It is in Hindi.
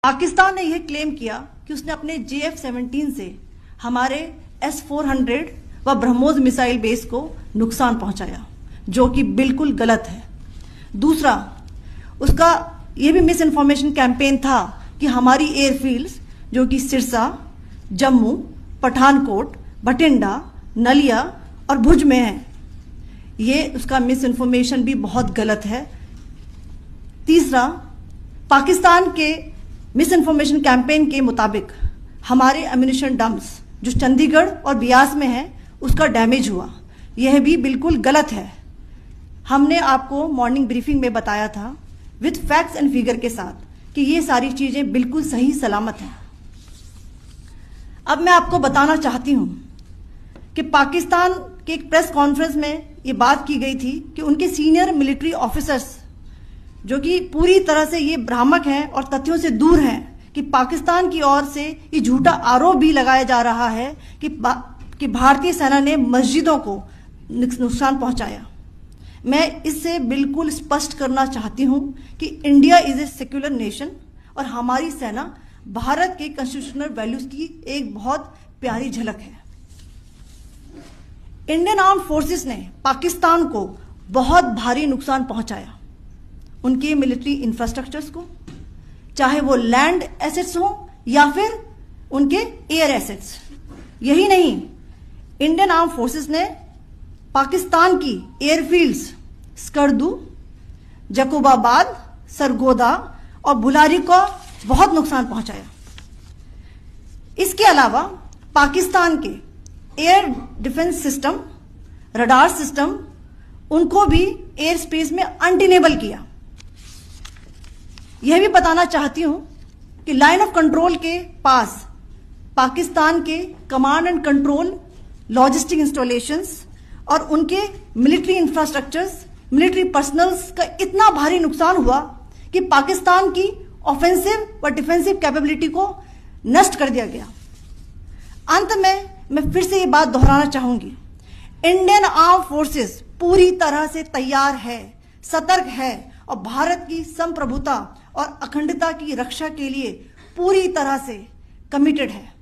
पाकिस्तान ने यह क्लेम किया कि उसने अपने JF-17 से हमारे S-400 व ब्रह्मोस मिसाइल बेस को नुकसान पहुंचाया, जो कि बिल्कुल गलत है। दूसरा, उसका यह भी मिस इन्फॉर्मेशन कैंपेन था कि हमारी एयरफील्ड्स जो कि सिरसा, जम्मू, पठानकोट, बठिंडा, नलिया और भुज में है, ये उसका मिस इन्फॉर्मेशन भी बहुत गलत है। तीसरा, पाकिस्तान के मिस इन्फॉर्मेशन कैंपेन के मुताबिक हमारे एम्यूनिशन डम्प्स जो चंडीगढ़ और बियास में है उसका डैमेज हुआ, यह भी बिल्कुल गलत है। हमने आपको मॉर्निंग ब्रीफिंग में बताया था विद फैक्ट्स एंड फिगर के साथ कि ये सारी चीजें बिल्कुल सही सलामत हैं। अब मैं आपको बताना चाहती हूं कि पाकिस्तान के एक प्रेस कॉन्फ्रेंस में ये बात की गई थी कि उनके सीनियर मिलिट्री ऑफिसर्स जो कि पूरी तरह से ये भ्रामक हैं और तथ्यों से दूर हैं कि पाकिस्तान की ओर से ये झूठा आरोप भी लगाया जा रहा है कि भारतीय सेना ने मस्जिदों को नुकसान पहुंचाया। मैं इससे बिल्कुल स्पष्ट करना चाहती हूं कि India is a secular nation और हमारी सेना भारत के कॉन्स्टिट्यूशनल वैल्यूज की एक बहुत प्यारी झलक है। इंडियन आर्म्ड फोर्सेस ने पाकिस्तान को बहुत भारी नुकसान पहुंचाया, उनके मिलिट्री इंफ्रास्ट्रक्चर्स को, चाहे वो लैंड एसेट्स हो या फिर उनके एयर एसेट्स। यही नहीं, इंडियन आर्म फोर्सेस ने पाकिस्तान की एयरफील्ड्स स्कर्दू, जकोबाबाद, सरगोदा और बुलारी को बहुत नुकसान पहुंचाया। इसके अलावा पाकिस्तान के air defence system, radar system, उनको भी एयर स्पेस में अनटेनेबल किया। यह भी बताना चाहती हूं कि लाइन ऑफ कंट्रोल के पास पाकिस्तान के command and control logistic installations और उनके मिलिट्री इंफ्रास्ट्रक्चर्स, मिलिट्री पर्सनल्स का इतना भारी नुकसान हुआ कि पाकिस्तान की ऑफेंसिव व डिफेंसिव कैपेबिलिटी को नष्ट कर दिया गया। अंत में मैं फिर से ये बात दोहराना चाहूंगी, इंडियन आर्म फोर्सेस पूरी तरह से तैयार है, सतर्क है और भारत की संप्रभुता और अखंडता की रक्षा के लिए पूरी तरह से कमिटेड है।